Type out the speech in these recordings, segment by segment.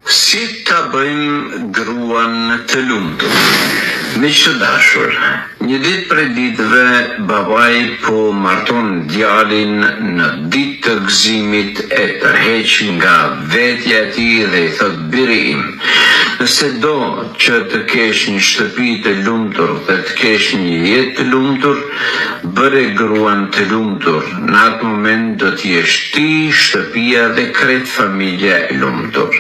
Si ta bëjmë gruan të lumtur? Miq të dashur, një ditë prej ditëve babai po marton djalin në ditë të gëzimit e tërheq nga vetja e tij dhe i thot: biri im, nëse do që të kesh një shtëpi të lumtur dhe të kesh një jetë të lumtur, bëre gruan të lumtur. Në atë moment do t'jesh ti, shtëpia dhe krejt familja e lumtur.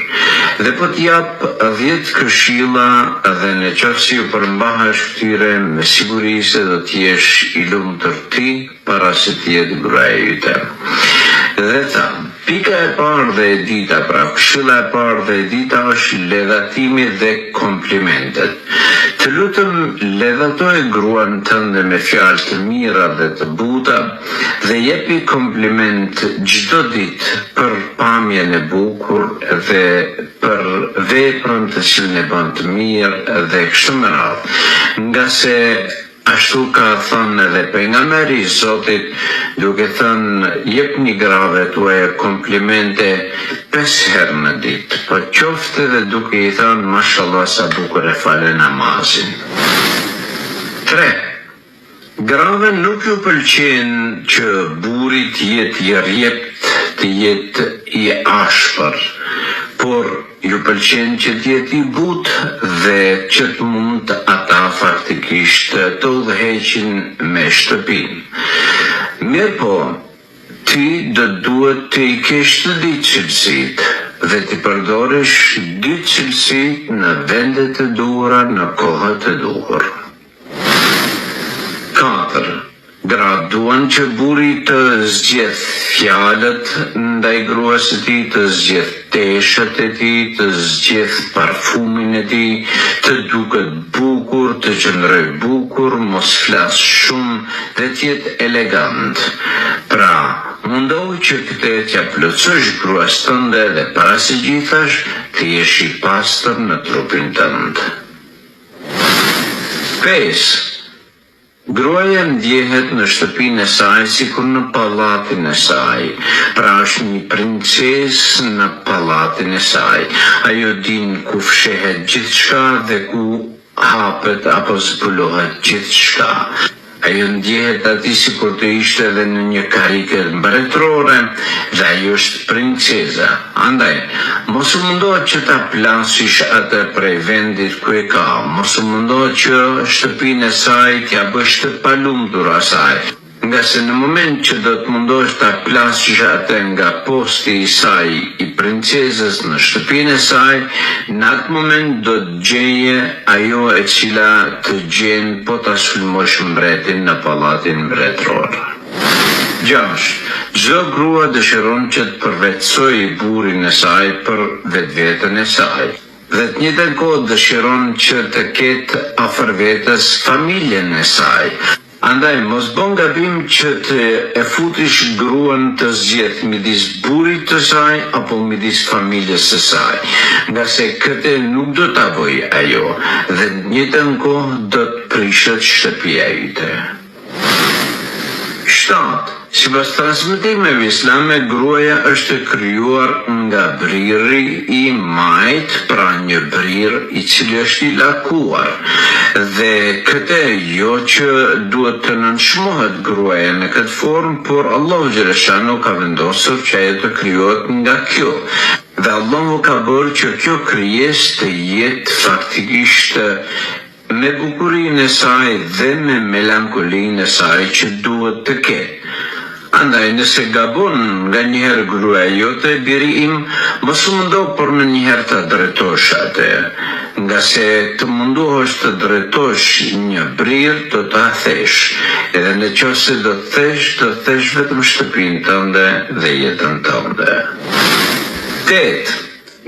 Dhe po t'jap 10 këshilla dhe në qoftë se ju përmbahesh këtyre, me siguri se do t'jesh i lumtur ti para se t'jetë gruaja jote. Dhe tha, pika e parë dhe e dita, pra këshilla e parë dhe e dita është ledhatimi dhe komplimentet. Të lutem, ledhatoj gruan tënde me fjalë të mira dhe të buta dhe jepi kompliment çdo ditë për pamjen e bukur dhe për veprën të cilën e bën të mirë dhe kështu me radhë. Nga se ashtu ka thënë edhe pejgamberi i Zotit, duke thënë jepni grave tuaja komplimente 5 herë në ditë, po qoftë edhe duke i thënë mashallah sa bukur e fale namazin. 3. Grave nuk ju pëlqen që burri të jetë i rjept, të jetë i ashpër, por ju pëlqen që të jetë i butë dhe që të mund ata faktikisht të udhëheqin me shtëpinë. Mirë po, ti duhet të i kesh të dy cilësitë dhe të përdorish 2 cilësitë në vendet e duhura, në kohët e duhur. 4. Gratë duan që burri të zgjedh fjalët ndaj gruas së tij, të zgjedh teshët e tij, të zgjedh parfumin e tij, të duket bukur, të qëndroj bukur, mos flas shumë dhe të jetë elegant. Pra, mundohu që këtë t'ja plotësosh gruas tënde dhe para së gjithash të jesh i pastër në trupin tënd. 5. Gruaja ndjehet në shtëpinë e saj sikur në pallatin e saj, pra është një princesë në pallatin e saj. Ajo din ku fshehet gjithçka dhe ku hapet apo zbulohet gjithçka. Ajo ndjehet aty sikur të ishte edhe në një karike mbretërore dhe ajo është princeza. Andaj, mos u mundoh që ta plasish atë prej vendit ku e ka, mos u mundoh që shtëpinë e saj t'ja bësh të palumtur asaj. Nga se në moment që do të mundosh ta plasish atë nga posti i saj i princezës në shtëpinë e saj, në atë moment do të gjeje ajo e cila të gjen po ta sulmosh mbretin në pallatin mbretëror. 6. Çdo grua dëshiron që të përvetësojë burrin e saj për vetveten e saj. Dhe të njëjtën kohë dëshiron që të ketë afër vetes familjen e saj. Andaj, mos bën gabim që të e futish gruan të zgjedh midis burrit të saj apo midis familjes së saj, nga se këtë nuk do ta bëj ajo dhe në njëjtën kohë do të prishet shtëpia jote. 7. Sipas transmetimeve islame, gruaja është krijuar nga briri i majt, pra një brir i cili është i lakuar. Dhe këtë jo që duhet të nënshmohet gruaja në këtë formë, por Allahu xhaleshano ka vendosur që ajo të krijohet nga kjo. Dhe Allahu ka bërë që kjo krijesë të jetë faktikisht me bukurinë e saj dhe me melankolinë e saj që duhet të ketë. Andaj, nëse gabon nga njëherë gruaja jote, biri im, mos u mundoh por në njëherë të drejtosh atë, nga se të mundohesh të drejtosh një brir, do ta thesh, edhe në qoftë se do të thesh vetëm shtëpinë tënde dhe jetën tënde. 8.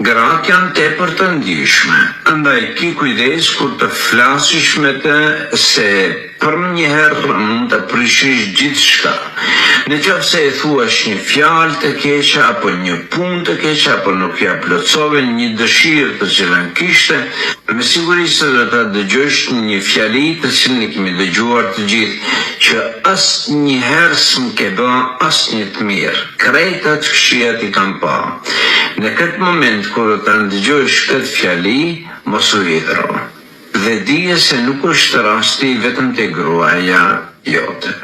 Gratë janë tepër të ndihshme, andaj ki kujdes kur të flasish me të, se për një herë mund të prishish gjithçka. Në qoftë se e thuash një fjalë të keqe apo një punë të keqe apo nuk ja plotsove një dëshirë të cilën kishte, me siguri se do ta dëgjosh një fjali të cilën e kemi dëgjuar të gjithë, që asnjëherë s'më ke bën asnjë të mirë. Krejtat këqijat i kam pa. Në këtë moment kur do ta dëgjosh këtë fjali, mos u hidhro. Dhe dije se nuk është rasti vetëm te gruaja jote.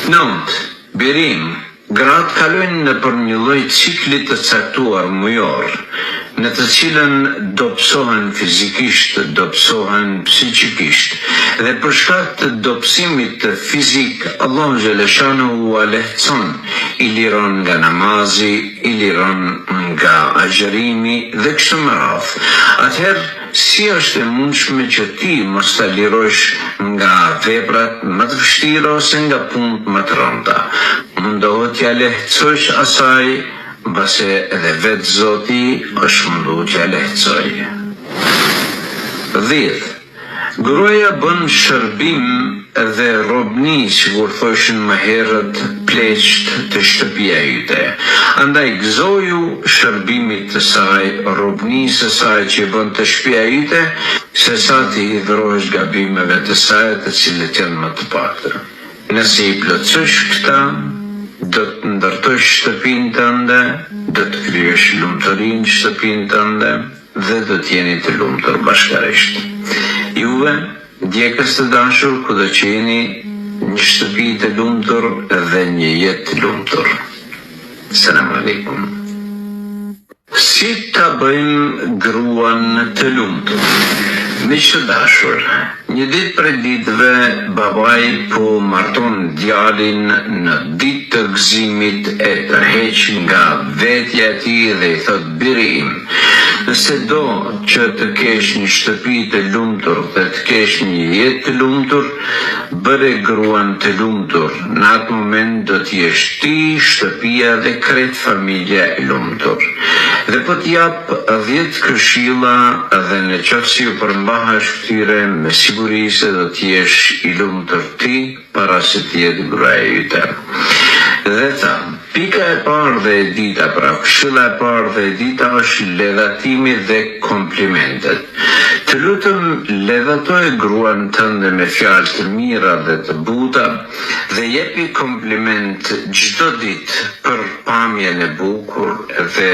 9. Birim. Gratë kalojnë nëpër një lloj cikli të caktuar mujor, në të cilën dobësohen fizikisht, dobësohen psikikisht, dhe për shkak të dobësimit të fizik, Allahu xhaleshanu u lehtëson, i liron nga namazi, i liron nga agjërimi dhe kështu me radhë. Atëherë, si është e mundshme që ti mos ta lirosh nga veprat më të vështira ose nga punët më të rënda? Mundohet t'ja lehtësosh asaj, mbase edhe vetë Zoti është mundu t'ja lehtësoj. 10. Gruaja bën shërbim dhe robni, sikur thoshin më herët, pleqt të shtëpia yte. Andaj gëzoju shërbimit të saj, robnisë së saj që bën të shtëpia yte, se sa ti hidhrohesh gabimeve të saj, të cilët janë më të paktën. Nëse i plotësosh këta, do të ndërtosh shtëpinë tënde, do të krijosh lumturinë në shtëpinë tënde dhe do të jeni të lumtur bashkërisht. Juve, djegës të dashur, kudo që jeni, një shtëpi të lumtur dhe një jetë të lumtur. Selam aleikum. Si ta bëjmë gruan të lumtur? Miq të dashur, një ditë prej ditëve babai po marton djalin në ditë të gëzimit, e tërheq nga vetja e tij dhe i thot: biri im, nëse do që të kesh një shtëpi të lumtur dhe të kesh një jetë të lumtur, bëre gruan të lumtur. Në atë moment do t'jesh ti, shtëpia dhe krejt familja e lumtur. Dhe po t'jap 10 këshilla, dhe në qoftë se ju përmbahesh këtyre, me siguri se do t'jesh i lumtur ti para se t'jetë gruaja yte. Dhe tha, pika e parë dhe e dita, pra këshilla e parë dhe e dita është ledhatimi dhe komplimentet. Të lutem, ledhatoj gruan tënde me fjalë të mira dhe të buta dhe jepi kompliment çdo ditë për pamjen e bukur dhe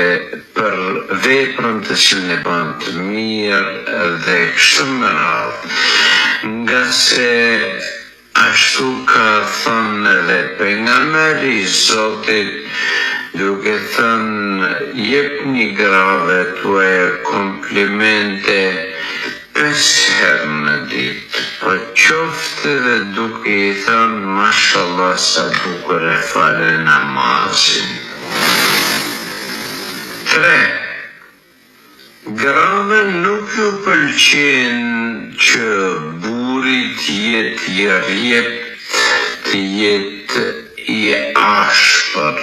për veprën të cilën e bën të mirë dhe kështu me radhë. Nga se ashtu ka thënë edhe pejgamberi i Zotit, duke thënë: jepni grave tuaja komplimente 5 herë në ditë, po qoftë edhe duke i thënë: mashallah, sa bukur e fale namazin. 3. Grave nuk ju pëlqen që burit jetë i rjept, të jetë i ashpër,